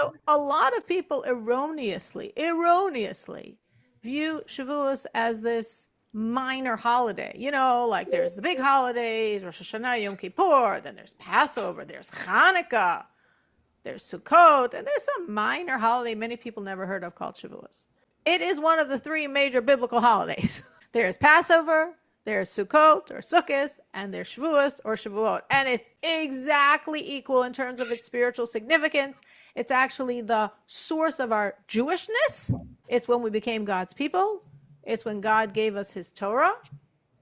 So a lot of people erroneously view Shavuos as this minor holiday. You know, like there's the big holidays, Rosh Hashanah, Yom Kippur, then there's Passover, there's Hanukkah, there's Sukkot, and there's some minor holiday many people never heard of called Shavuos. It is one of the three major biblical holidays. There's Passover, there's Sukkot or Sukkot, and there's Shavuos or Shavuot. And it's exactly equal in terms of its spiritual significance. It's actually the source of our Jewishness. It's when we became God's people. It's when God gave us his Torah.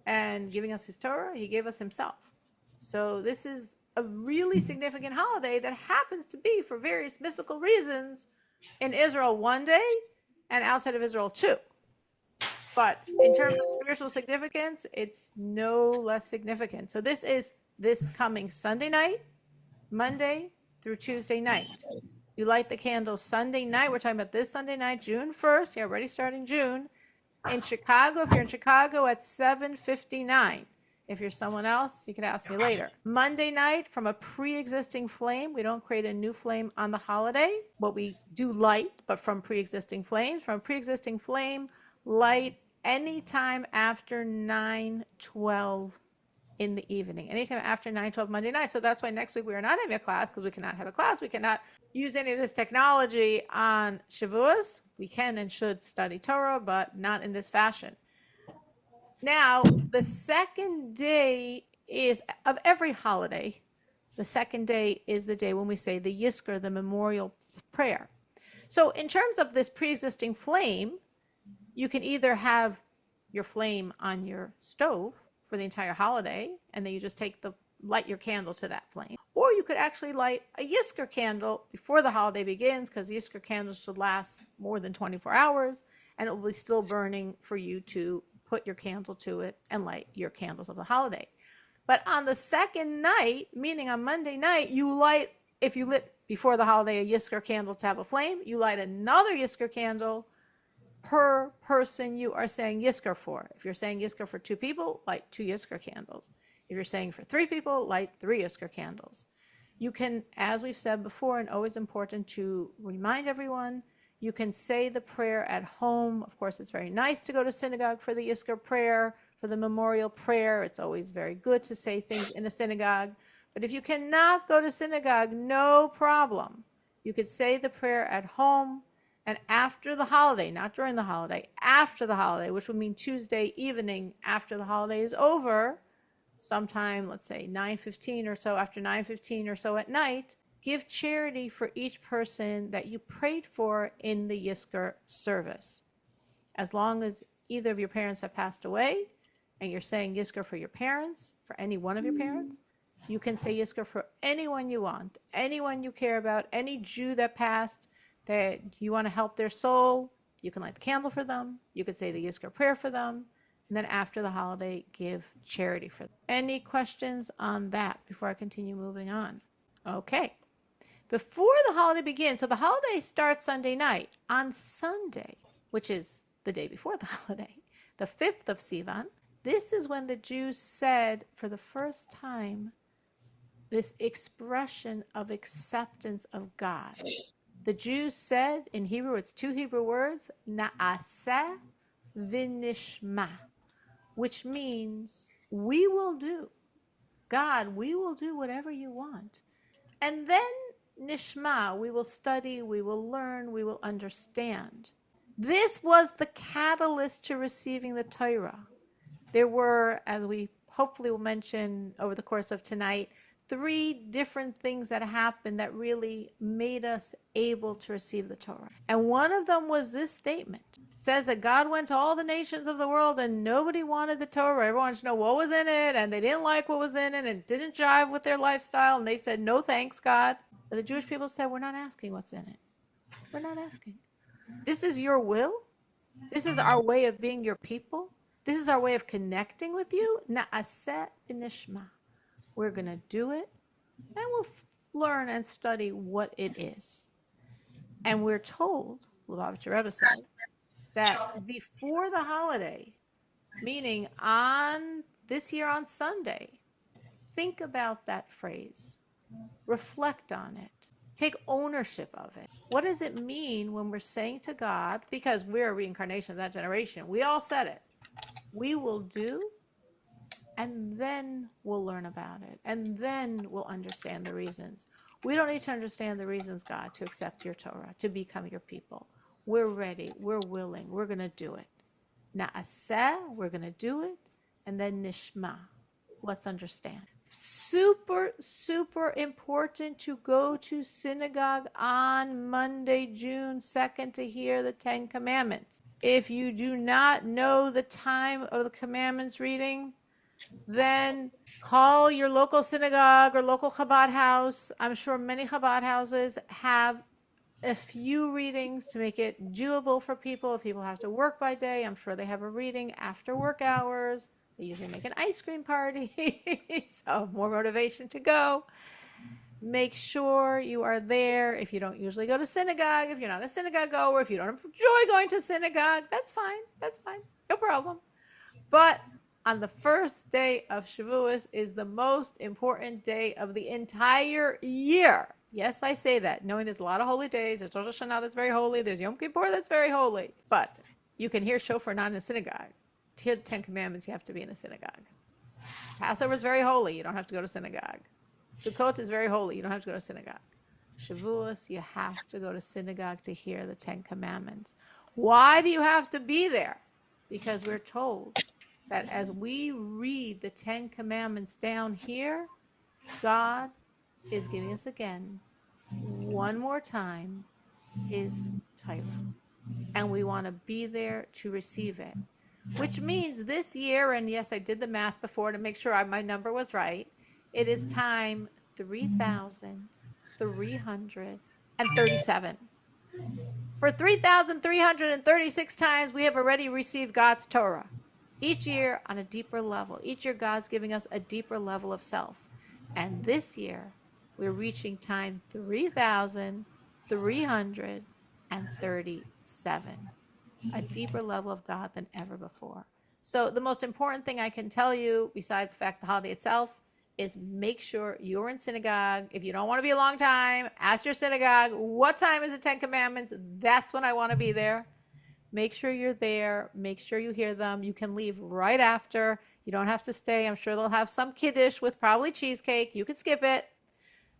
And giving us his Torah, he gave us himself. So this is a really significant holiday that happens to be, for various mystical reasons, in Israel one day and outside of Israel two. But in terms of spiritual significance, it's no less significant. So this is this coming Sunday night, Monday through Tuesday night. You light the candles Sunday night. We're talking about this Sunday night, June 1st. You're already starting June. In Chicago, if you're in Chicago, at 7:59. If you're someone else, you can ask me later. Monday night, from a pre-existing flame. We don't create a new flame on the holiday, but we do light, but from pre-existing flames. From a pre-existing flame, light anytime after 9:12 in the evening. Anytime after 9:12 Monday night. So that's why next week we are not having a class, because we cannot have a class. We cannot use any of this technology on Shavuos. We can and should study Torah, but not in this fashion. Now, the second day is of every holiday. The second day is the day when we say the Yizkor, the memorial prayer. So in terms of this pre-existing flame, you can either have your flame on your stove for the entire holiday, and then you just light your candle to that flame. Or you could actually light a Yizkor candle before the holiday begins, because Yizkor candles should last more than 24 hours, and it will be still burning for you to put your candle to it and light your candles of the holiday. But on the second night, meaning on Monday night, you light, if you lit before the holiday a Yizkor candle to have a flame, you light another Yizkor candle per person you are saying Yizkor for. If you're saying Yizkor for 2 people, light 2 Yizkor candles. If you're saying for 3 people, light 3 Yizkor candles. You can, as we've said before, and always important to remind everyone, you can say the prayer at home. Of course, it's very nice to go to synagogue for the Yizkor prayer, for the memorial prayer. It's always very good to say things in a synagogue. But if you cannot go to synagogue, no problem. You could say the prayer at home. And after the holiday, not during the holiday, after the holiday, which would mean Tuesday evening after the holiday is over, sometime, let's say 9:15 or so, after 9:15 or so at night, give charity for each person that you prayed for in the Yizkor service. As long as either of your parents have passed away, and you're saying Yizkor for your parents, for any one of your parents, you can say Yizkor for anyone you want, anyone you care about, any Jew that passed, that you want to help their soul, you can light the candle for them. You could say the Yizkor prayer for them. And then after the holiday, give charity for them. Any questions on that before I continue moving on? Okay. Before the holiday begins, so the holiday starts Sunday night. On Sunday, which is the day before the holiday, the 5th of Sivan, this is when the Jews said for the first time this expression of acceptance of God. The Jews said, in Hebrew, it's 2 Hebrew words, na'aseh v'nishma, which means we will do. God, we will do whatever you want. And then nishma, we will study, we will learn, we will understand. This was the catalyst to receiving the Torah. There were, as we hopefully will mention over the course of tonight, 3 different things that happened that really made us able to receive the Torah. And one of them was this statement. It says that God went to all the nations of the world and nobody wanted the Torah. Everyone wanted to know what was in it, and they didn't like what was in it, and it didn't jive with their lifestyle, and they said, no thanks, God. But the Jewish people said, we're not asking what's in it. We're not asking. This is your will. This is our way of being your people. This is our way of connecting with you. Na'aseh v'nishma. We're going to do it, and we'll learn and study what it is. And we're told, Lubavitcher Rebbe says, that before the holiday, meaning on this year on Sunday, think about that phrase. Reflect on it. Take ownership of it. What does it mean when we're saying to God, because we're a reincarnation of that generation, we all said it, we will do, and then we'll learn about it, and then we'll understand the reasons. We don't need to understand the reasons, God, to accept your Torah, to become your people. We're ready, we're willing, we're going to do it. Na'aseh, we're going to do it, and then nishma, let's understand. Super, super important to go to synagogue on Monday, June 2nd to hear the 10 Commandments. If you do not know the time of the Commandments reading, then call your local synagogue or local Chabad house. I'm sure many Chabad houses have a few readings to make it doable for people. If people have to work by day, I'm sure they have a reading after work hours. They usually make an ice cream party, so more motivation to go. Make sure you are there. If you don't usually go to synagogue, if you're not a synagogue goer, if you don't enjoy going to synagogue, that's fine. That's fine. No problem. But on the first day of Shavuot is the most important day of the entire year. Yes, I say that, knowing there's a lot of holy days. There's Rosh Hashanah that's very holy. There's Yom Kippur that's very holy. But you can hear shofar not in a synagogue. To hear the 10 Commandments, you have to be in a synagogue. Passover is very holy. You don't have to go to synagogue. Sukkot is very holy. You don't have to go to synagogue. Shavuos, you have to go to synagogue to hear the 10 Commandments. Why do you have to be there? Because we're told that as we read the 10 Commandments down here, God is giving us again, one more time, his Torah. And we want to be there to receive it. Which means this year, and yes, I did the math before to make sure my number was right, it is time 3,337. For 3,336 times, we have already received God's Torah. Each year on a deeper level. Each year, God's giving us a deeper level of self. And this year, we're reaching time 3,337. A deeper level of God than ever before. So the most important thing I can tell you, besides the fact the holiday itself, is make sure you're in synagogue. If you don't want to be a long time, ask your synagogue, what time is the 10 Commandments? That's when I want to be there. Make sure you're there. Make sure you hear them. You can leave right after. You don't have to stay. I'm sure they'll have some kiddush with probably cheesecake. You can skip it.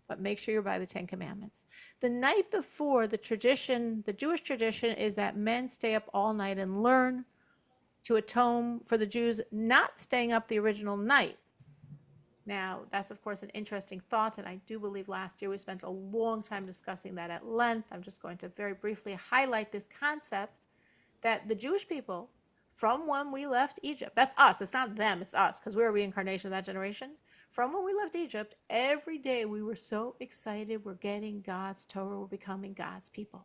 But make sure you're by the 10 Commandments. The night before, the tradition, the Jewish tradition, is that men stay up all night and learn to atone for the Jews not staying up the original night. Now, that's, of course, an interesting thought, and I do believe last year we spent a long time discussing that at length. I'm just going to very briefly highlight this concept that the Jewish people, from when we left Egypt, that's us, it's not them, it's us, because we're a reincarnation of that generation. From when we left Egypt, every day we were so excited we're getting God's Torah, we're becoming God's people,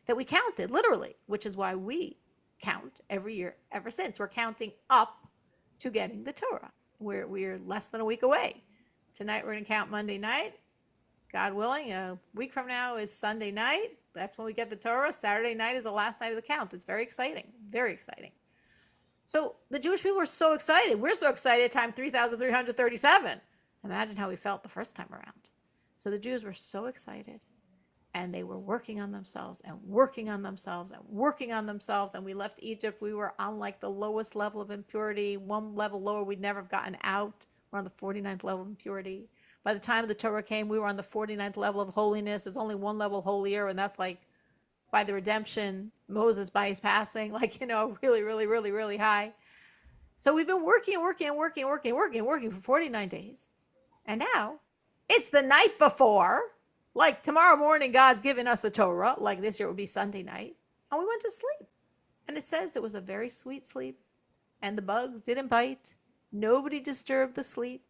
that we counted, literally, which is why we count every year ever since. We're counting up to getting the Torah. We're less than a week away. Tonight we're going to count Monday night. God willing, a week from now is Sunday night. That's when we get the Torah. Saturday night is the last night of the count. It's very exciting, very exciting. So the Jewish people were so excited. We're so excited, time 3,337. Imagine how we felt the first time around. So the Jews were so excited, and they were working on themselves and working on themselves and working on themselves. And we left Egypt. We were on like the lowest level of impurity, one level lower. We'd never have gotten out. We're on the 49th level of impurity. By the time the Torah came, we were on the 49th level of holiness. There's only one level holier, and that's like by the redemption, Moses by his passing, like, really, really, really, really high. So we've been working for 49 days. And now it's the night before, like tomorrow morning, God's given us the Torah, like this year it would be Sunday night, and we went to sleep. And it says it was a very sweet sleep, and the bugs didn't bite. Nobody disturbed the sleep.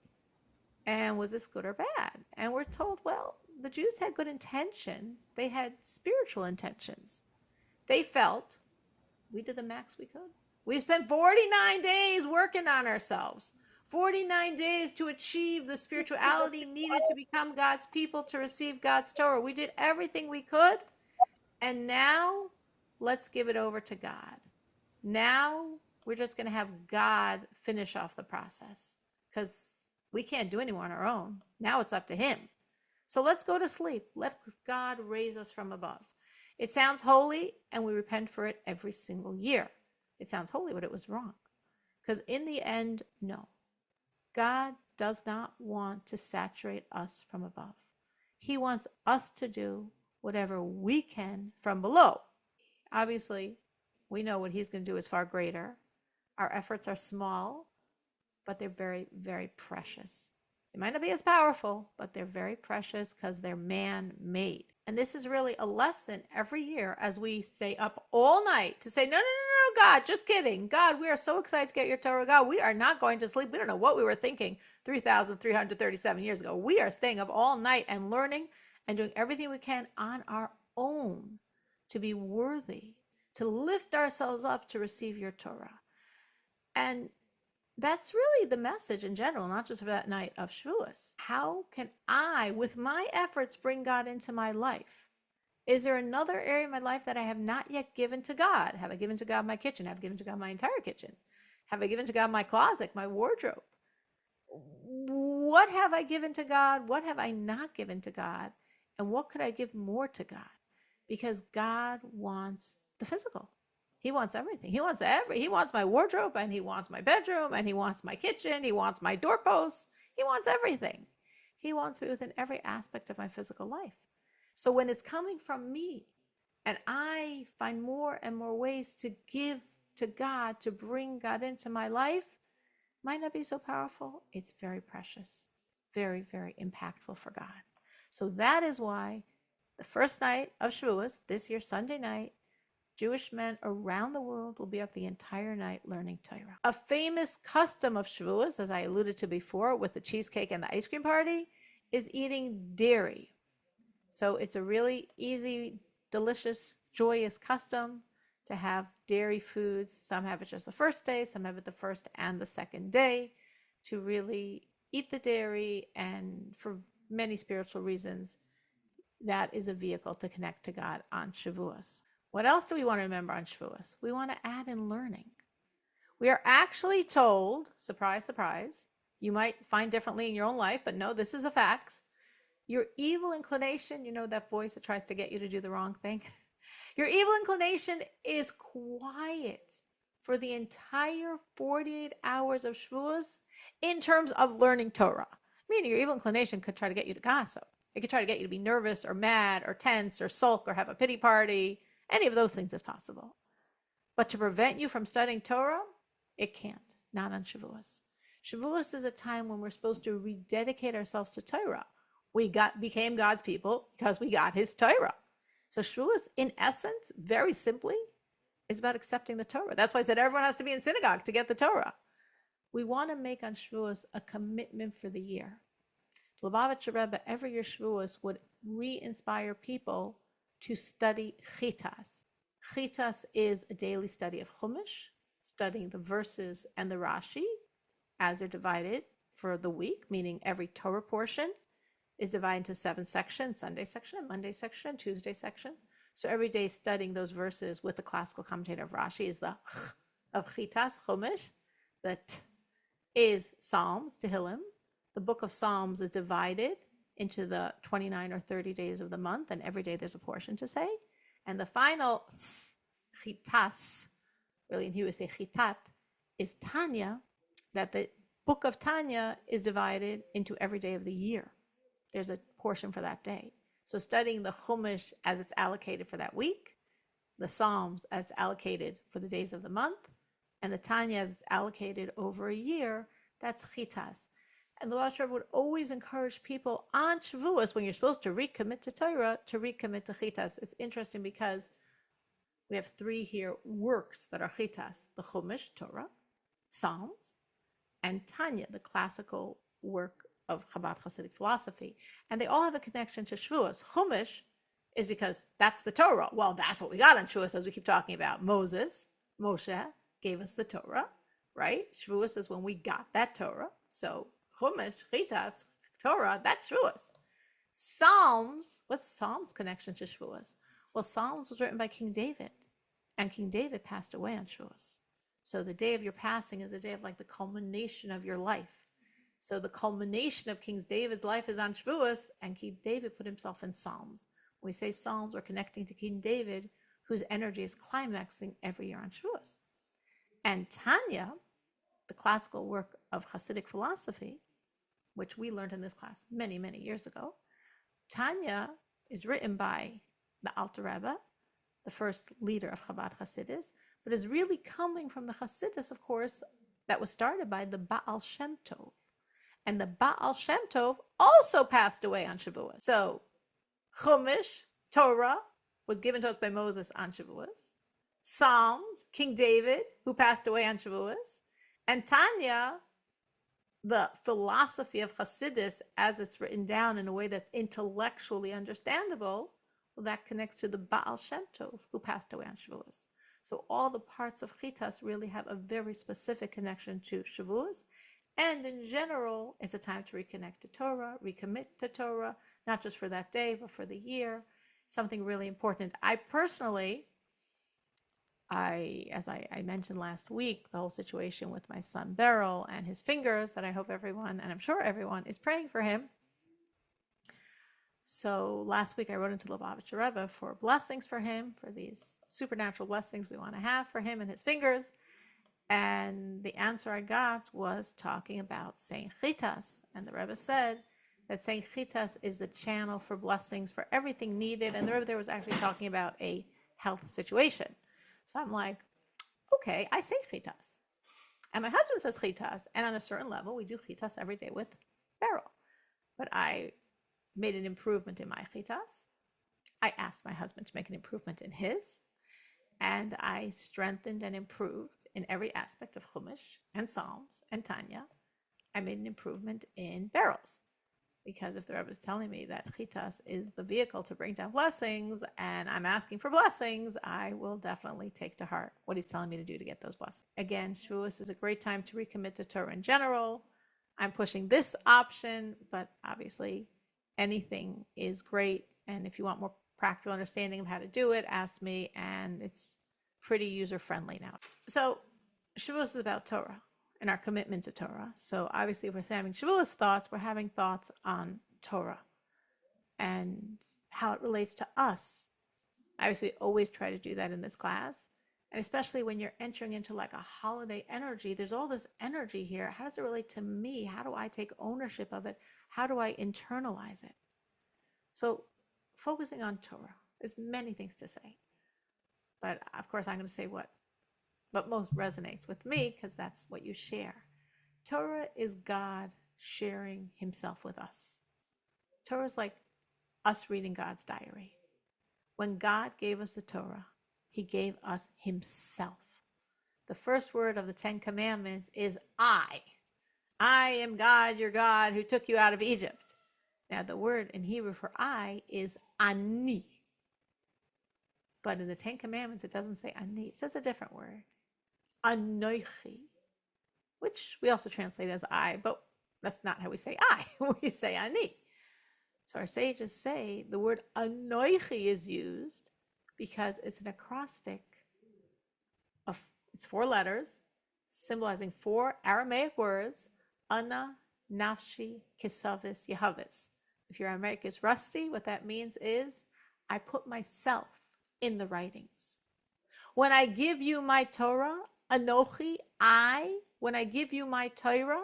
And was this good or bad? And we're told, well, the Jews had good intentions. They had spiritual intentions. They felt we did the max we could. We spent 49 days working on ourselves. 49 days to achieve the spirituality needed to become God's people, to receive God's Torah. We did everything we could. And now let's give it over to God. Now we're just going to have God finish off the process, because we can't do any more on our own. Now it's up to him. So let's go to sleep. Let God raise us from above. It sounds holy, and we repent for it every single year. It sounds holy, but it was wrong. Because in the end, no. God does not want to saturate us from above. He wants us to do whatever we can from below. Obviously, we know what he's going to do is far greater. Our efforts are small, but they're very, very precious. They might not be as powerful, but they're very precious because they're man-made. And this is really a lesson every year as we stay up all night to say, no, no, no, no, God, just kidding. God, we are so excited to get your Torah. God, we are not going to sleep. We don't know what we were thinking 3,337 years ago. We are staying up all night and learning and doing everything we can on our own to be worthy, to lift ourselves up to receive your Torah. And that's really the message in general, not just for that night of Shavuos. How can I, with my efforts, bring God into my life? Is there another area of my life that I have not yet given to God? Have I given to God my kitchen? Have I given to God my entire kitchen? Have I given to God my closet, my wardrobe? What have I given to God? What have I not given to God? And what could I give more to God? Because God wants the physical. He wants everything. He wants my wardrobe, and he wants my bedroom, and he wants my kitchen. He wants my doorposts. He wants everything. He wants me within every aspect of my physical life. So when it's coming from me, and I find more and more ways to give to God, to bring God into my life, might not be so powerful. It's very precious, very, very impactful for God. So that is why the first night of Shavuos, this year, Sunday night, Jewish men around the world will be up the entire night learning Torah. A famous custom of Shavuos, as I alluded to before with the cheesecake and the ice cream party, is eating dairy. So it's a really easy, delicious, joyous custom to have dairy foods. Some have it just the first day, some have it the first and the second day, to really eat the dairy, and for many spiritual reasons, that is a vehicle to connect to God on Shavuos. What else do we want to remember on Shavuos? We want to add in learning. We are actually told, surprise, surprise, you might find differently in your own life, but no, this is a fact. Your evil inclination, you know that voice that tries to get you to do the wrong thing? Your evil inclination is quiet for the entire 48 hours of Shavuos in terms of learning Torah. Meaning your evil inclination could try to get you to gossip. It could try to get you to be nervous or mad or tense or sulk or have a pity party. Any of those things is possible. But to prevent you from studying Torah, it can't. Not on Shavuos. Shavuos is a time when we're supposed to rededicate ourselves to Torah. We became God's people because we got his Torah. So Shavuos, in essence, very simply, is about accepting the Torah. That's why I said everyone has to be in synagogue to get the Torah. We want to make on Shavuos a commitment for the year. The Lubavitcher Rebbe, every year Shavuos, would re-inspire people to study Chitas. Chitas is a daily study of Chumash, studying the verses and the Rashi as they're divided for the week, meaning every Torah portion is divided into 7 sections, Sunday section, Monday section, Tuesday section. So every day studying those verses with the classical commentator of Rashi is the ch of Chitas, Chumash. The t is Psalms, Tehillim. The book of Psalms is divided into the 29 or 30 days of the month, and every day there's a portion to say. And the final chitas, really in Hebrew we say chitat, is Tanya, that the book of Tanya is divided into every day of the year. There's a portion for that day. So studying the Chumash as it's allocated for that week, the Psalms as allocated for the days of the month, and the Tanya as it's allocated over a year, that's chitas. And the Lubavitcher would always encourage people on Shavuos, when you're supposed to recommit to Torah, to recommit to Chitas. It's interesting because we have 3 here works that are Chitas: the Chumash, Torah, Psalms, and Tanya, the classical work of Chabad Hasidic philosophy. And they all have a connection to Shavuos. Chumash is because that's the Torah. Well, that's what we got on Shavuos, as we keep talking about. Moshe gave us the Torah, right? Shavuos is when we got that Torah. So Chumash, Chitas, Torah, that's Shavuos. Psalms, what's Psalms' connection to Shavuos? Well, Psalms was written by King David, and King David passed away on Shavuos. So the day of your passing is a day of like the culmination of your life. So the culmination of King David's life is on Shavuos, and King David put himself in Psalms. When we say Psalms, we're connecting to King David, whose energy is climaxing every year on Shavuos. And Tanya, the classical work of Hasidic philosophy, which we learned in this class many, many years ago, Tanya is written by the Alter Rebbe, the first leader of Chabad Hasidus, but is really coming from the Hasidus, of course, that was started by the Baal Shem Tov. And the Baal Shem Tov also passed away on Shavuos. So Chumash, Torah, was given to us by Moses on Shavuos. Psalms, King David, who passed away on Shavuos. And Tanya, the philosophy of Hasidus, as it's written down in a way that's intellectually understandable, well, that connects to the Baal Shem Tov, who passed away on Shavuos. So all the parts of Chitas really have a very specific connection to Shavuos. And in general, it's a time to reconnect to Torah, recommit to Torah, not just for that day, but for the year. Something really important. I personally, as I mentioned last week, the whole situation with my son Beryl and his fingers, that I hope everyone, and I'm sure everyone, is praying for him. So last week I wrote into Lubavitcher Rebbe for blessings for him, for these supernatural blessings we want to have for him and his fingers. And the answer I got was talking about saying Chitas. And the Rebbe said that saying Chitas is the channel for blessings for everything needed. And the Rebbe there was actually talking about a health situation. So I'm like, okay, I say Chitas. And my husband says Chitas. And on a certain level, we do Chitas every day with Beryl. But I made an improvement in my Chitas. I asked my husband to make an improvement in his. And I strengthened and improved in every aspect of Chumash and Psalms and Tanya. I made an improvement in Beryl's. Because if the Rebbe is telling me that Chitas is the vehicle to bring down blessings, and I'm asking for blessings, I will definitely take to heart what he's telling me to do to get those blessings. Again, Shavuos is a great time to recommit to Torah in general. I'm pushing this option, but obviously anything is great. And if you want more practical understanding of how to do it, ask me, and it's pretty user-friendly now. So Shavuos is about Torah and our commitment to Torah. So obviously if we're having Shavuos thoughts, we're having thoughts on Torah and how it relates to us. Obviously we always try to do that in this class. And especially when you're entering into like a holiday energy, there's all this energy here. How does it relate to me? How do I take ownership of it? How do I internalize it? So focusing on Torah, there's many things to say. But of course, I'm going to say what most resonates with me, because that's what you share. Torah is God sharing himself with us. Torah is like us reading God's diary. When God gave us the Torah, he gave us himself. The first word of the 10 Commandments is I. I am God, your God, who took you out of Egypt. Now, the word in Hebrew for I is ani. But in the 10 Commandments, it doesn't say ani. It says a different word. Anoichi, which we also translate as I, but that's not how we say I. We say ani. So our sages say the word anoichi is used because it's an acrostic of, it's 4 letters, symbolizing 4 Aramaic words, ana, nafshi, kisavis, yahavis. If your Aramaic is rusty, what that means is I put myself in the writings. When I give you my Torah, anochi, when I give you my Torah,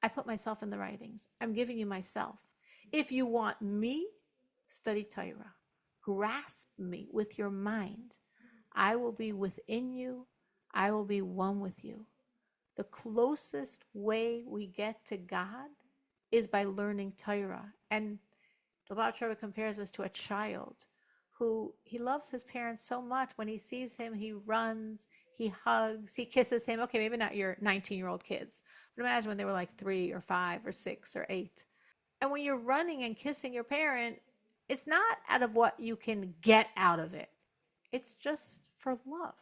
I put myself in the writings. I'm giving you myself. If you want me, study Torah. Grasp me with your mind. I will be within you. I will be one with you. The closest way we get to God is by learning Torah. And the Lubavitcher Rebbe compares us to a child who he loves his parents so much. When he sees him, he runs, he hugs, he kisses him. Okay, maybe not your 19-year-old kids, but imagine when they were like 3 or 5 or 6 or 8. And when you're running and kissing your parent, it's not out of what you can get out of it. It's just for love.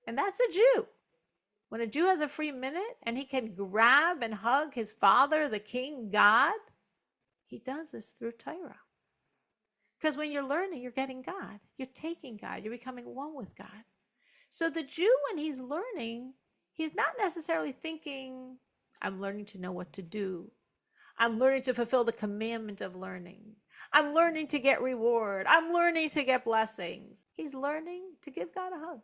And that's a Jew. When a Jew has a free minute and he can grab and hug his father, the king, God, he does this through Torah. Because when you're learning, you're getting God. You're taking God. You're becoming one with God. So the Jew, when he's learning, he's not necessarily thinking, I'm learning to know what to do. I'm learning to fulfill the commandment of learning. I'm learning to get reward. I'm learning to get blessings. He's learning to give God a hug.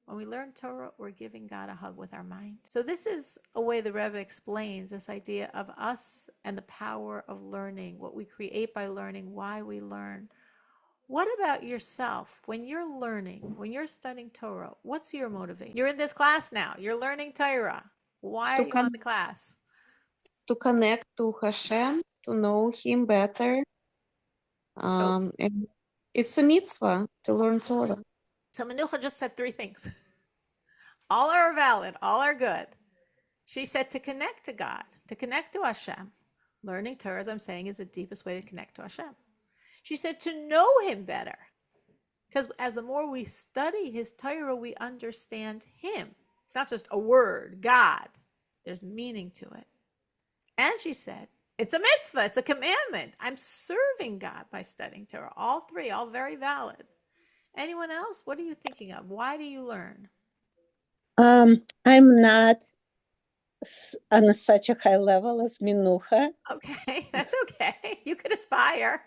When we learn Torah, we're giving God a hug with our mind. So this is a way the Rebbe explains this idea of us and the power of learning, what we create by learning, why we learn. What about yourself? When you're learning, when you're studying Torah, what's your motivation? You're in this class now. You're learning Torah. Why are you on the class? To connect to Hashem, to know Him better. And it's a mitzvah to learn Torah. So Menucha just said 3 things. All are valid. All are good. She said to connect to God, to connect to Hashem. Learning Torah, as I'm saying, is the deepest way to connect to Hashem. She said to know Him better. Because as the more we study His Torah, we understand Him. It's not just a word, God. There's meaning to it. And she said, it's a mitzvah, it's a commandment. I'm serving God by studying Torah. All 3, all very valid. Anyone else? What are you thinking of? Why do you learn? I'm not on such a high level as Menucha. Okay, that's okay. You could aspire.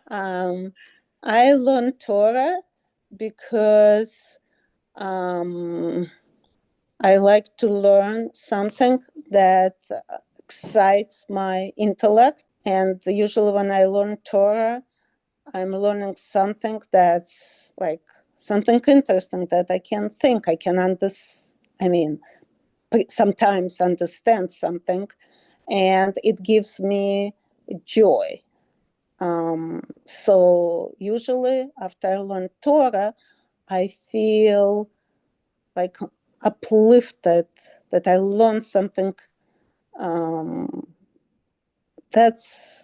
I learned Torah because I like to learn something that excites my intellect. And usually when I learn Torah, I'm learning something that's like something interesting that I can think, I can sometimes understand something, and it gives me joy. So usually after I learn Torah, I feel like uplifted that I learned something that's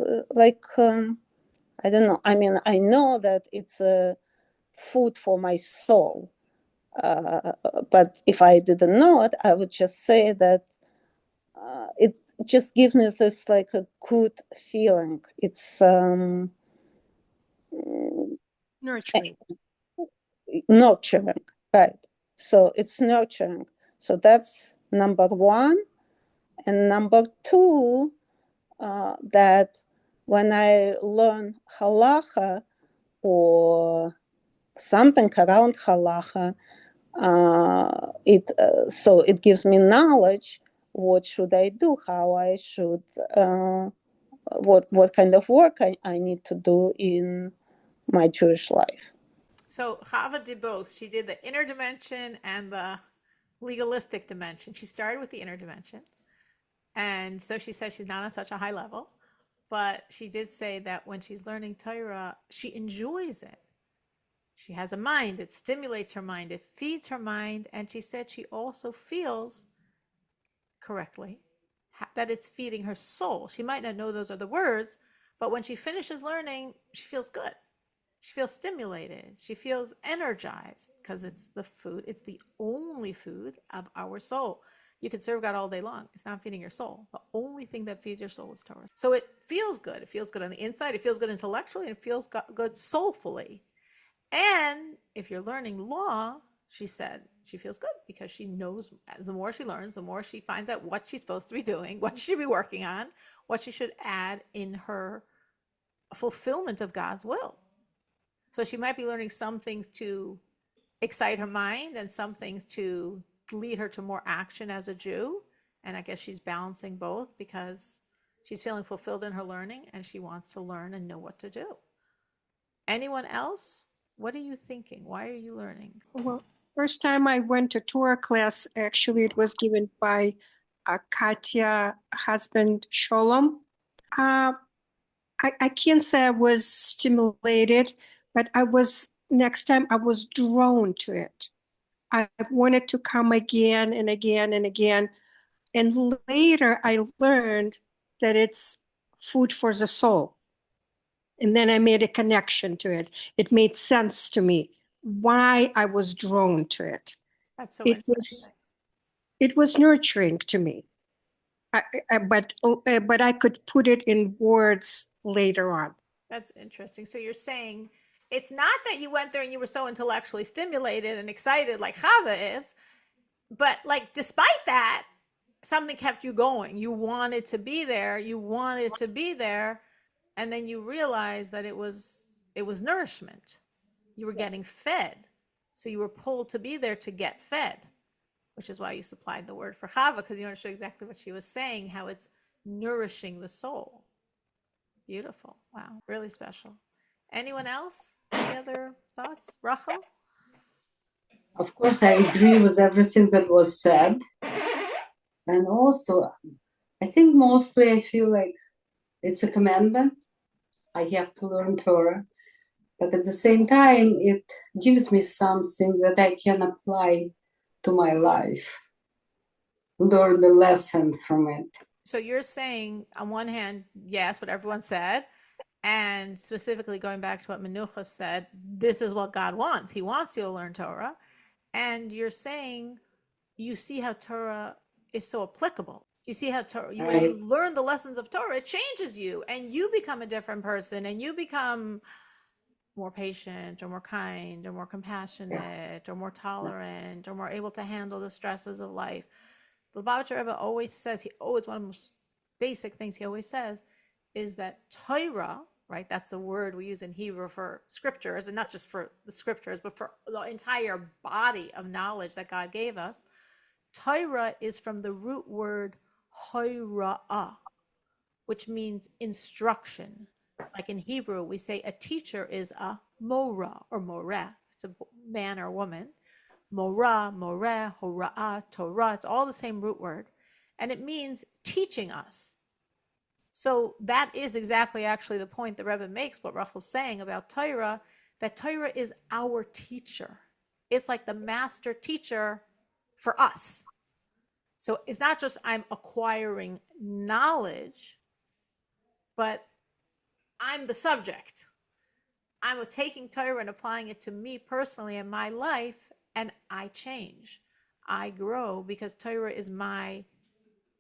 I don't know. I mean, I know that it's food for my soul. But if I didn't know it, I would just say that it just gives me this like a good feeling. It's nurturing. Nurturing, right? So it's nurturing. So that's number 1. And number 2, that when I learn halacha or something around halacha, it gives me knowledge. What should I do? How I should? What kind of work I need to do in my Jewish life? So Chava did both. She did the inner dimension and the legalistic dimension. She started with the inner dimension. And so she said she's not on such a high level, but she did say that when she's learning Torah, she enjoys it. She has a mind. It stimulates her mind. It feeds her mind. And she said she also feels correctly that it's feeding her soul. She might not know those are the words, but when she finishes learning, she feels good. She feels stimulated. She feels energized because it's the food. It's the only food of our soul. You can serve God all day long. It's not feeding your soul. The only thing that feeds your soul is Torah. So it feels good. It feels good on the inside. It feels good intellectually. And it feels good soulfully. And if you're learning law, she said she feels good because she knows the more she learns, the more she finds out what she's supposed to be doing, what she should be working on, what she should add in her fulfillment of God's will. So she might be learning some things to excite her mind and some things to lead her to more action as a Jew. And I guess she's balancing both because she's feeling fulfilled in her learning and she wants to learn and know what to do. Anyone else? What are you thinking? Why are you learning? Well, first time I went to Torah class, actually, it was given by Katya husband Sholom. I can't say I was stimulated, but next time I was drawn to it. I wanted to come again and again and again. And later I learned that it's food for the soul. And then I made a connection to it. It made sense to me why I was drawn to it. That's so It was nurturing to me. But I could put it in words later on. That's interesting. So you're saying it's not that you went there and you were so intellectually stimulated and excited like Chava is, but like despite that, something kept you going. You wanted to be there. And then you realized that it was nourishment. You were getting fed. So you were pulled to be there to get fed, which is why you supplied the word for Chava, because you understood exactly what she was saying, how it's nourishing the soul. Beautiful. Wow. Really special. Anyone else? Any other thoughts? Rachel? Of course, I agree with everything that was said. And also, I think mostly I feel like it's a commandment. I have to learn Torah. But at the same time, it gives me something that I can apply to my life, learn the lesson from it. So you're saying, on one hand, yes, what everyone said, and specifically going back to what Menucha said, this is what God wants. He wants you to learn Torah. And you're saying you see how Torah is so applicable. You see how Torah, when you learn the lessons of Torah, it changes you and you become a different person and you become more patient or more kind or more compassionate or more tolerant or more able to handle the stresses of life. The Lubavitcher Rebbe always says, one of the most basic things he always says is that Torah, right? That's the word we use in Hebrew for scriptures, and not just for the scriptures, but for the entire body of knowledge that God gave us. Torah is from the root word hora'ah, which means instruction. Like in Hebrew, we say a teacher is a mora or moreh. It's a man or woman. Mora, moreh, hora'ah, Torah. It's all the same root word. And it means teaching us. So that is exactly actually the point the Rebbe makes, what Rachel's saying about Torah, that Torah is our teacher. It's like the master teacher for us. So it's not just I'm acquiring knowledge, but I'm the subject. I'm taking Torah and applying it to me personally in my life, and I change. I grow because Torah is my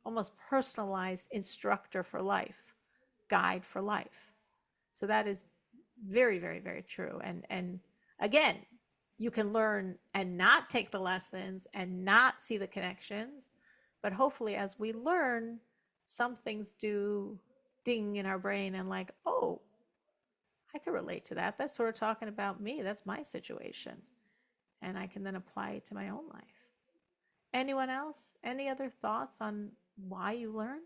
almost personalized instructor for life, guide for life. So that is very, very, very true. And again, you can learn and not take the lessons and not see the connections, but hopefully as we learn, some things do ding in our brain and like, oh, I can relate to that. That's sort of talking about me. That's my situation. And I can then apply it to my own life. Anyone else? Any other thoughts on why you learn?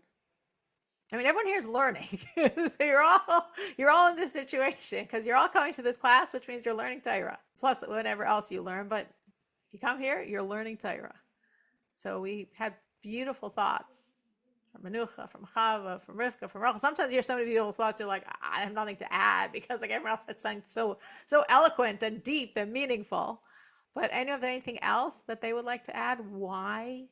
I mean, everyone here is learning. So you're all in this situation because you're all coming to this class, which means you're learning Torah, plus whatever else you learn. But if you come here, you're learning Torah. So we had beautiful thoughts from Menucha, from Chava, from Rivka, from Rachel. Sometimes you hear so many beautiful thoughts, you're like, I have nothing to add because like everyone else had something so eloquent and deep and meaningful. But anyone have anything else that they would like to add? Why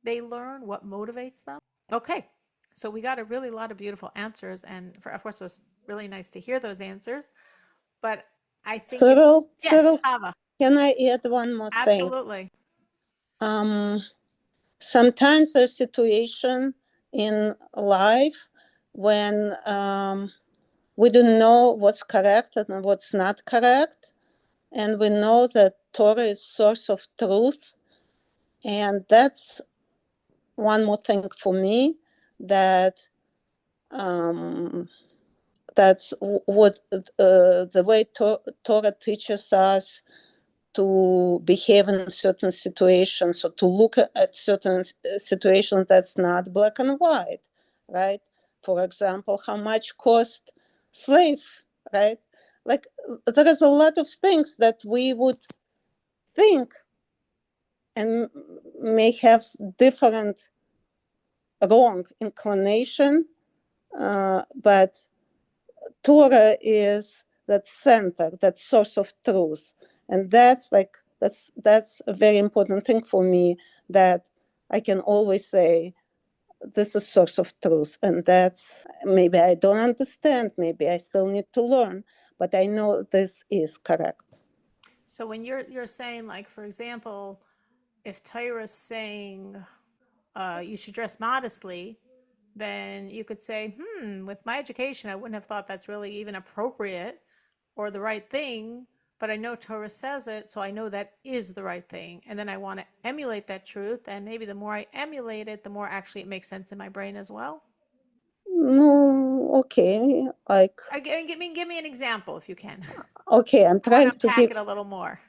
they learn? What motivates them? Okay. So we got a really lot of beautiful answers, and of course, it was really nice to hear those answers. But I think Cyril, Chava. can I add one more thing? Absolutely. Sometimes there's a situation in life when we don't know what's correct and what's not correct, and we know that Torah is source of truth, and that's one more thing for me that that's what the way Torah teaches us to behave in certain situations, or to look at certain situations that's not black and white, right? For example, how much cost slave, right? Like there is a lot of things that we would think and may have different wrong inclination, but Torah is that center, that source of truth, and that's a very important thing for me, that I can always say this is source of truth, and that's maybe I don't understand, maybe I still need to learn, but I know this is correct. So when you're saying, like, for example, if Torah is saying you should dress modestly, then you could say, with my education, I wouldn't have thought that's really even appropriate or the right thing. but I know Torah says it, so I know that is the right thing. And then I want to emulate that truth. And maybe the more I emulate it, the more actually it makes sense in my brain as well. No, okay. Like, Give me an example if you can. okay, I'm I want trying to to unpack give, it a little more.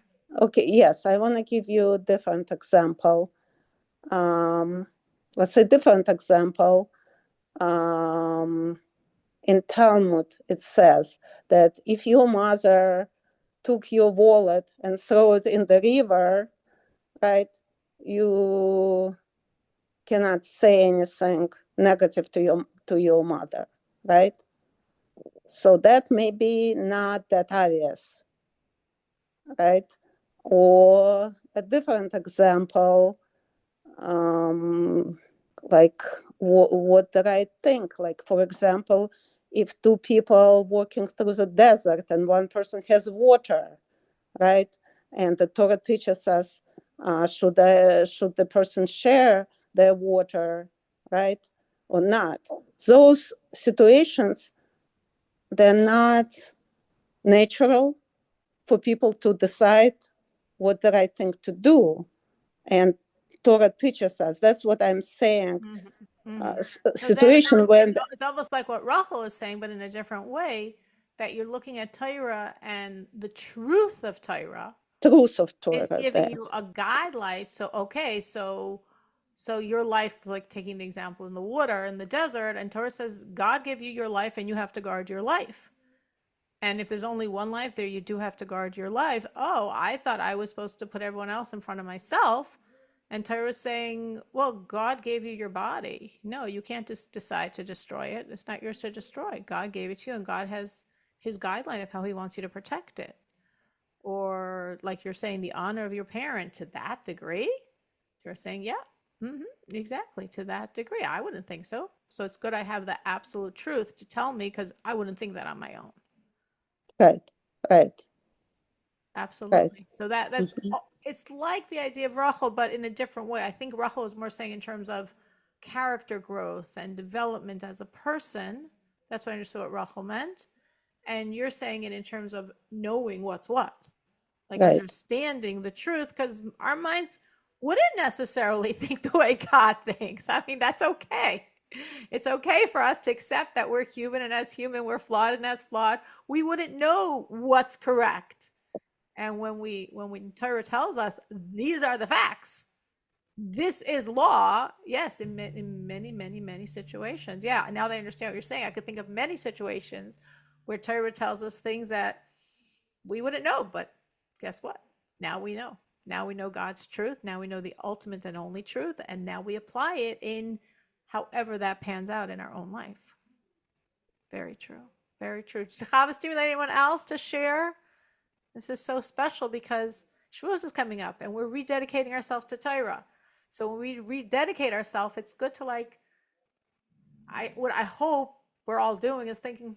okay, yes, I want to give you a different example. Let's say different example. In Talmud, it says that if your mother took your wallet and threw it in the river, right, you cannot say anything negative to your mother, right? So that may be not that obvious, right? Or a different example, like what did I think? Like, for example, if two people walking through the desert and one person has water, right? And the Torah teaches us, should the person share their water, right, or not? Those situations, they're not natural for people to decide what the right thing to do. And Torah teaches us. That's what I'm saying. So then Situation when it's almost like what Rachel is saying, but in a different way, that you're looking at Torah and the truth of Torah truth of is Torah, giving you that's a guideline. So, okay, so your life, like taking the example in the water, in the desert, and Torah says, God gave you your life and you have to guard your life. And if there's only one life there, you do have to guard your life. Oh, I thought I was supposed to put everyone else in front of myself. And Torah's saying, well, God gave you your body. No, you can't just decide to destroy it. It's not yours to destroy. God gave it to you, and God has his guideline of how he wants you to protect it. Or like you're saying, the honor of your parent to that degree. You're saying, yeah, exactly, to that degree. I wouldn't think so. So it's good I have the absolute truth to tell me, because I wouldn't think that on my own. right, right. Absolutely. So that's Mhm. it's like the idea of Rachel, but in a different way. I think Rachel is more saying in terms of character growth and development as a person. That's what I understood what Rachel meant. And you're saying it in terms of knowing what's what, like Right, understanding the truth, because our minds wouldn't necessarily think the way God thinks. I mean, that's okay. It's okay for us to accept that we're human, and as human, we're flawed, and as flawed, we wouldn't know what's correct. And when Torah tells us these are the facts, this is law, yes, in many situations. Yeah, now that I understand what you're saying, I could think of many situations where Torah tells us things that we wouldn't know, but guess what? Now we know. Now we know God's truth. Now we know the ultimate and only truth, and now we apply it in however that pans out in our own life. Very true. Very true. Chava, stimulate anyone else to share? This is so special because Shavuot is coming up and we're rededicating ourselves to Torah. So when we rededicate ourselves, it's good to what I hope we're all doing is thinking,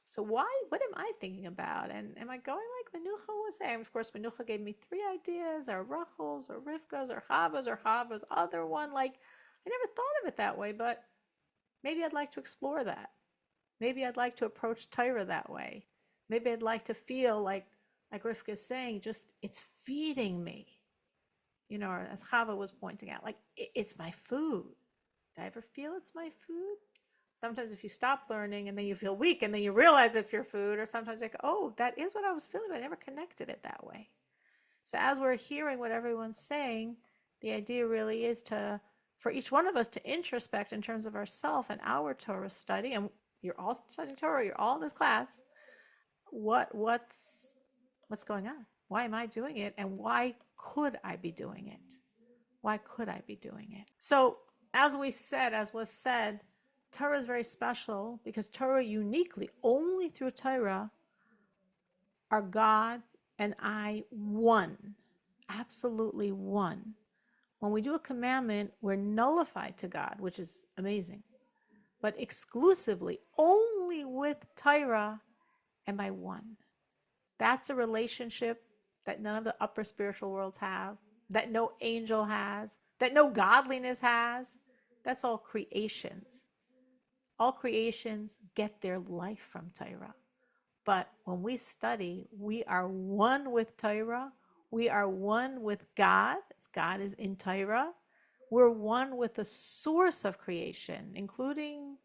so what am I thinking about? And am I going like Menucha was saying? Of course, Menucha gave me 3 ideas, or Rachel's, or Rivka's, or Chava's other one. Like, I never thought of it that way, but maybe I'd like to explore that. Maybe I'd like to approach Torah that way. Maybe I'd like to feel like Rivka's saying, just it's feeding me. As Chava was pointing out, like it's my food. Do I ever feel it's my food? Sometimes if you stop learning and then you feel weak and then you realize it's your food, or sometimes like, oh, that is what I was feeling, but I never connected it that way. So as we're hearing what everyone's saying, the idea really is for each one of us to introspect in terms of ourself and our Torah study. And you're all studying Torah, you're all in this class. What's going on? Why am I doing it? And why could I be doing it? Why could I be doing it? So as was said, Torah is very special because Torah uniquely, only through Torah, are God and I one, absolutely one. When we do a commandment, we're nullified to God, which is amazing. But exclusively, only with Torah am I one. That's a relationship that none of the upper spiritual worlds have, that no angel has, that no godliness has. That's all creations. All creations get their life from Torah. But when we study, we are one with Torah. We are one with God, as God is in Torah. We're one with the source of creation, including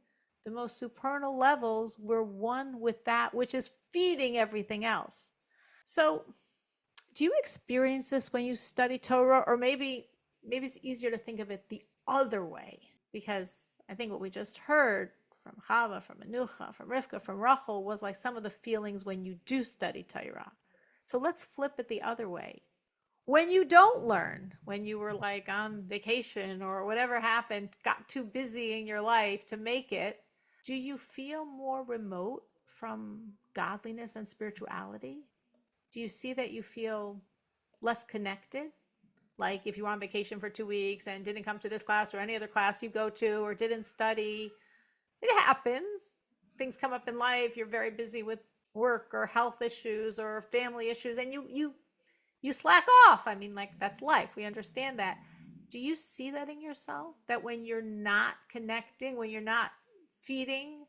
the most supernal levels. We're one with that which is feeding everything else. So, do you experience this when you study Torah? Or maybe it's easier to think of it the other way, because I think what we just heard from Chava, from Menucha, from Rivka, from Rachel was like some of the feelings when you do study Torah. So let's flip it the other way. When you don't learn, when you were like on vacation or whatever happened, got too busy in your life to make it, do you feel more remote from godliness and spirituality? Do you see that you feel less connected? Like if you were on vacation for 2 weeks and didn't come to this class or any other class you go to, or didn't study, it happens. Things come up in life. You're very busy with work or health issues or family issues, and you slack off. I mean, like, that's life. We understand that. Do you see that in yourself? That when you're not connecting, when you're not feeding,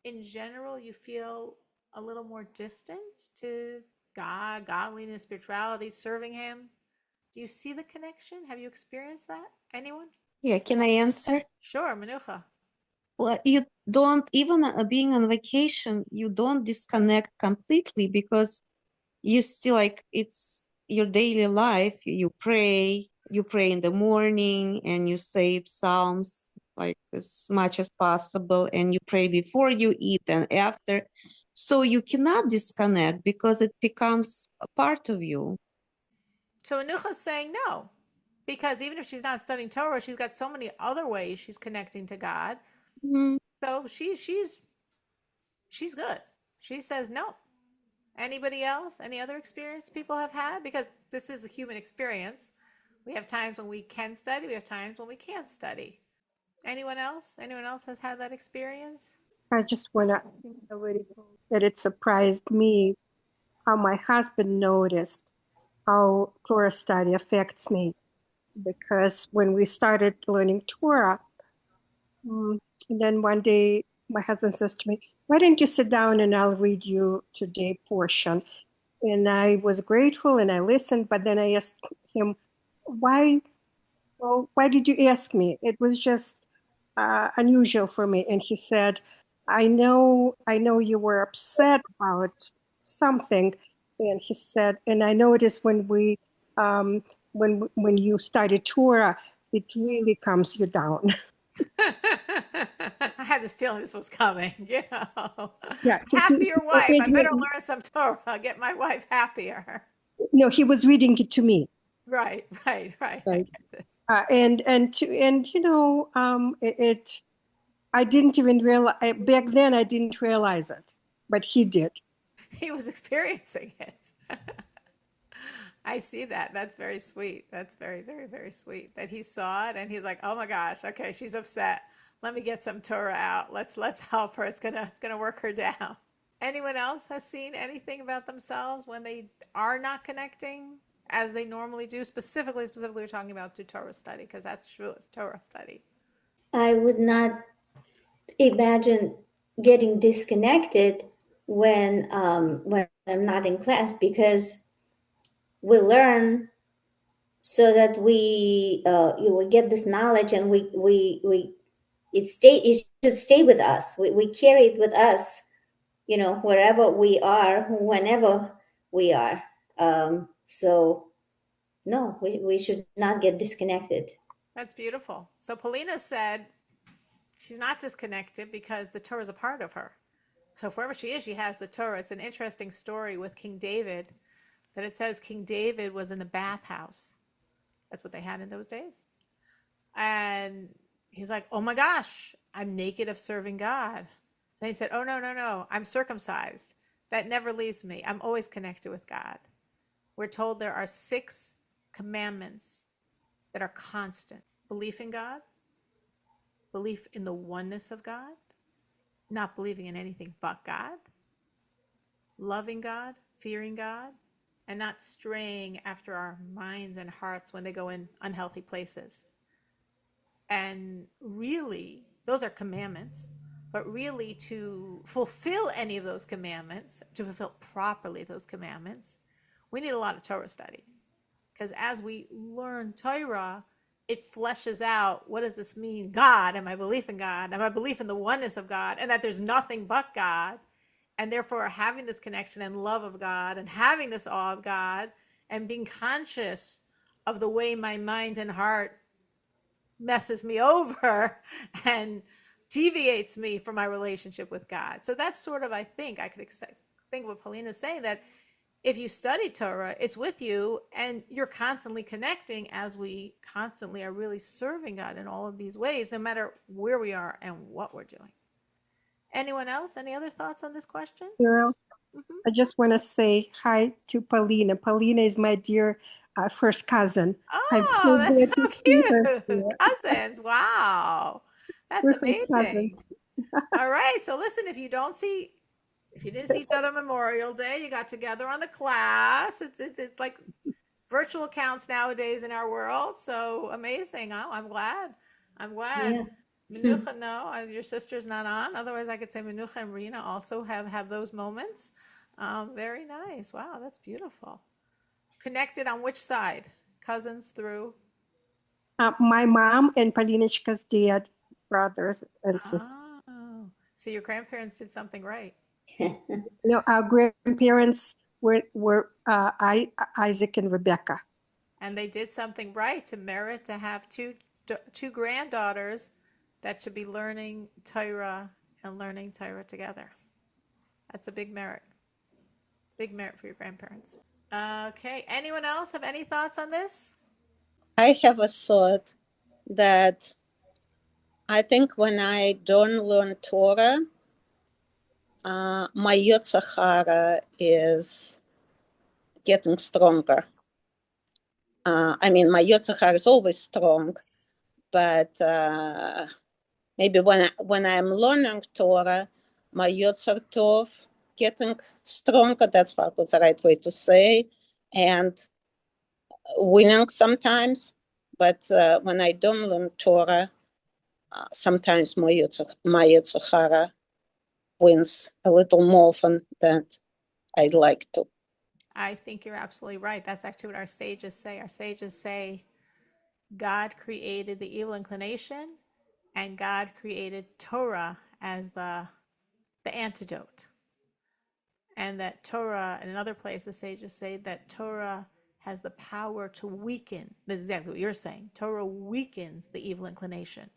in general, you feel a little more distant to God, godliness, spirituality, serving Him? Do you see the connection? Have you experienced that? Anyone? Yeah, can I answer? Sure, Manucha. Well, you don't, even being on vacation, you don't disconnect completely, because you still, like, it's your daily life. You pray in the morning, and you say psalms like as much as possible, and you pray before you eat and after. So you cannot disconnect because it becomes a part of you. So Manucha's saying no, because even if she's not studying Torah, she's got so many other ways she's connecting to God. Mhm. So she's good. She says no. Anybody else? Any other experience people have had? Because this is a human experience. We have times when we can study. We have times when we can't study. Anyone else? Anyone else has had that experience? I just want to, I think I already told that it surprised me how my husband noticed how Torah study affects me. Because when we started learning Torah, and then one day my husband says to me, "Why don't you sit down and I'll read you today portion?" And I was grateful and I listened, but then I asked him, "Why? Well, why did you ask me? It was just unusual for me." And he said, I know you were upset about something." And he said, "And I noticed when you started Torah, it really calms you down." I had this feeling this was coming, Yeah, Happier wife. I better he- learn some Torah, get my wife happier. no, he was reading it to me. Right. I Right. get this. And it I didn't even realize back then. I didn't realize it, but he did. He was experiencing it. I see that. That's very sweet. That's very, very, very sweet that he saw it and he's like, "Oh my gosh, okay, she's upset. Let me get some Torah out. Let's help her. It's gonna work her down." Anyone else has seen anything about themselves when they are not connecting as they normally do? Specifically, we're talking about to Torah study, because that's true. It's Torah study. I would not imagine getting disconnected when I'm not in class, because we learn so that we get this knowledge, and it should stay with us. We carry it with us, wherever we are, whenever we are. So no, we should not get disconnected. That's beautiful. So Polina said she's not disconnected because the Torah is a part of her. So wherever she is, she has the Torah. It's an interesting story with King David, that it says King David was in the bathhouse. That's what they had in those days. And he's like, "Oh my gosh, I'm naked of serving God." And he said, "Oh, no, no, no. I'm circumcised. That never leaves me. I'm always connected with God." We're told there are 6 commandments that are constant: belief in God, belief in the oneness of God, not believing in anything but God, loving God, fearing God, and not straying after our minds and hearts when they go in unhealthy places. And really, those are commandments. But really, to fulfill any of those commandments, to fulfill properly those commandments, we need a lot of Torah study. Because as we learn Torah, it fleshes out, what does this mean? God, and my belief in God, and my belief in the oneness of God, and that there's nothing but God. And therefore, having this connection and love of God, and having this awe of God, and being conscious of the way my mind and heart messes me over and deviates me from my relationship with God. So that's sort of, I think, I could think what Paulina is saying, that if you study Torah, it's with you and you're constantly connecting as we constantly are really serving God in all of these ways, no matter where we are and what we're doing. Anyone else? Any other thoughts on this question? Carol, Mhm. I just want to say hi to Paulina. Paulina is my dear first cousin. I'm Oh, so that's glad to so see her cute. here. Cousins. Wow. That's We're first amazing. cousins. All right. So listen, if you didn't see each other Memorial Day, you got together on the class. It's like virtual counts nowadays in our world. So amazing. Oh, I'm glad. I'm glad. Yeah. Menucha, no, your sister's not on. Otherwise, I could say Menucha and Rena also have those moments. Very nice. Wow, that's beautiful. Connected on which side? Cousins through? My mom and Paulina's dad, brothers and sisters. Oh, so your grandparents did something right. No, our grandparents were Isaac and Rebecca. And they did something right to merit to have two granddaughters that should be learning Torah and learning Torah together. That's a big merit. Big merit for your grandparents. Okay. Anyone else have any thoughts on this? I have a thought that I think when I don't learn Torah, my Yetzer Hara is getting stronger. I mean, my Yetzer Hara is always strong, but maybe when I'm learning Torah, my Yetzer Tov getting stronger. That's probably the right way to say, and winning sometimes. But when I don't learn Torah, sometimes my Yetzer Hara wins a little more often than I'd like to. I think you're absolutely right. That's actually what our sages say. Our sages say God created the evil inclination and God created Torah as the antidote. And that Torah, in another place, the sages say that Torah has the power to weaken. That's exactly what you're saying. Torah weakens the evil inclination.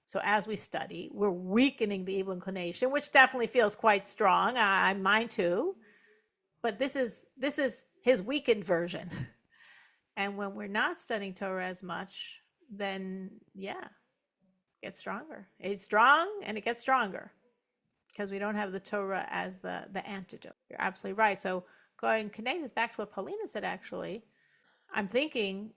So as we study, we're weakening the evil inclination, which definitely feels quite strong. Mine too. But this is his weakened version. And when we're not studying Torah as much, then yeah, it gets stronger. It's strong and it gets stronger because we don't have the Torah as the antidote. You're absolutely right. So going connect this back to what Paulina said. Actually, I'm thinking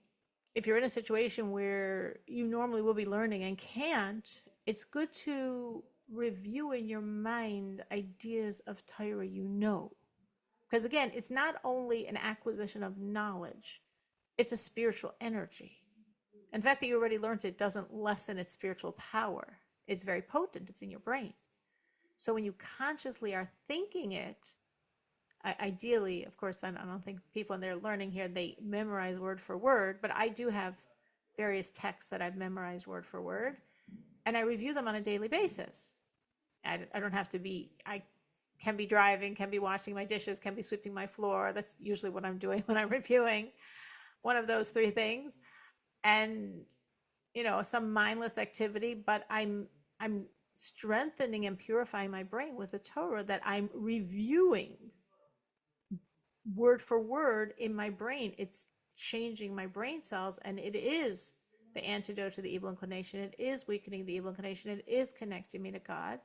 if you're in a situation where you normally will be learning and can't, it's good to review in your mind ideas of Torah you know. Because again, it's not only an acquisition of knowledge, it's a spiritual energy. And the fact that you already learned it doesn't lessen its spiritual power. It's very potent, it's in your brain. So when you consciously are thinking it, ideally, of course, I don't think people in their learning here, they memorize word for word, but I do have various texts that I've memorized word for word, and I review them on a daily basis. I don't have to be, I can be driving, can be washing my dishes, can be sweeping my floor. That's usually what I'm doing when I'm reviewing one of those three things. And, some mindless activity, but I'm strengthening and purifying my brain with the Torah that I'm reviewing word for word in my brain. It's changing my brain cells, and it is the antidote to the evil inclination. It is weakening the evil inclination. It is connecting me to God.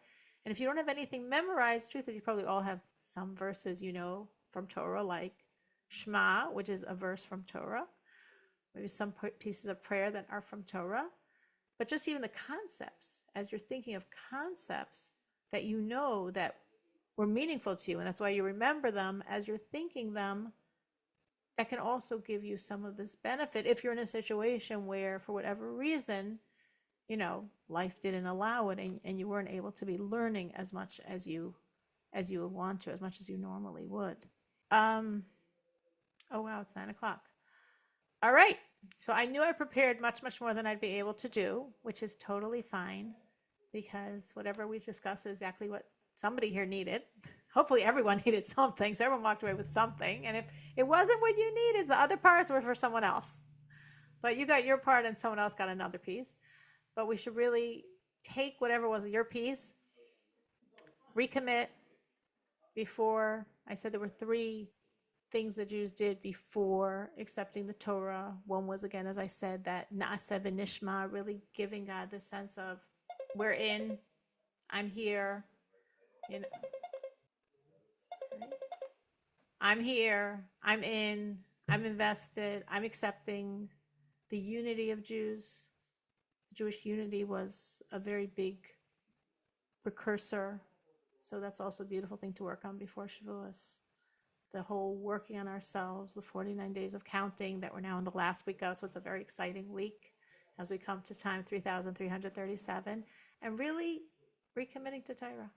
And if you don't have anything memorized, truth is you probably all have some verses from Torah, like Shema, which is a verse from Torah, maybe some pieces of prayer that are from Torah. But just even the concepts, as you're thinking of concepts that that were meaningful to you, and that's why you remember them as you're thinking them, that can also give you some of this benefit if you're in a situation where, for whatever reason, life didn't allow it, and you weren't able to be learning as much as you would want to, as much as you normally would. Oh wow, it's 9 o'clock. All right. So I knew I prepared much more than I'd be able to do, which is totally fine, because whatever we discussed is exactly what somebody here needed. Hopefully everyone needed something. So everyone walked away with something. And if it wasn't what you needed, the other parts were for someone else. But you got your part and someone else got another piece. But we should really take whatever was your piece, recommit. Before, I said there were 3 things the Jews did before accepting the Torah. One was, again, as I said, that Na'aseh v'nishma, really giving God the sense of, we're in, I'm here, I'm here, I'm in, I'm invested, I'm accepting. The unity of Jews. Jewish unity was a very big precursor. So that's also a beautiful thing to work on before Shavuot. The whole working on ourselves, the 49 days of counting that we're now in the last week of. So it's a very exciting week as we come to time 3,337, and really recommitting to Torah.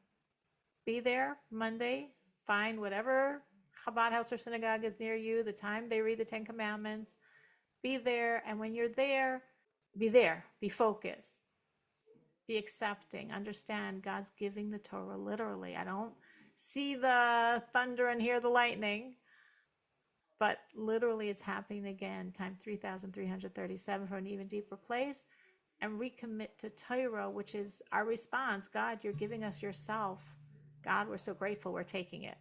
Be there Monday, find whatever Chabad house or synagogue is near you, the time they read the 10 Commandments. Be there, and when you're there, be focused, be accepting, understand God's giving the Torah literally. I don't see the thunder and hear the lightning, but literally it's happening again, time 3,337, for an even deeper place, and recommit to Torah, which is our response. God, you're giving us yourself. God, we're so grateful we're taking it.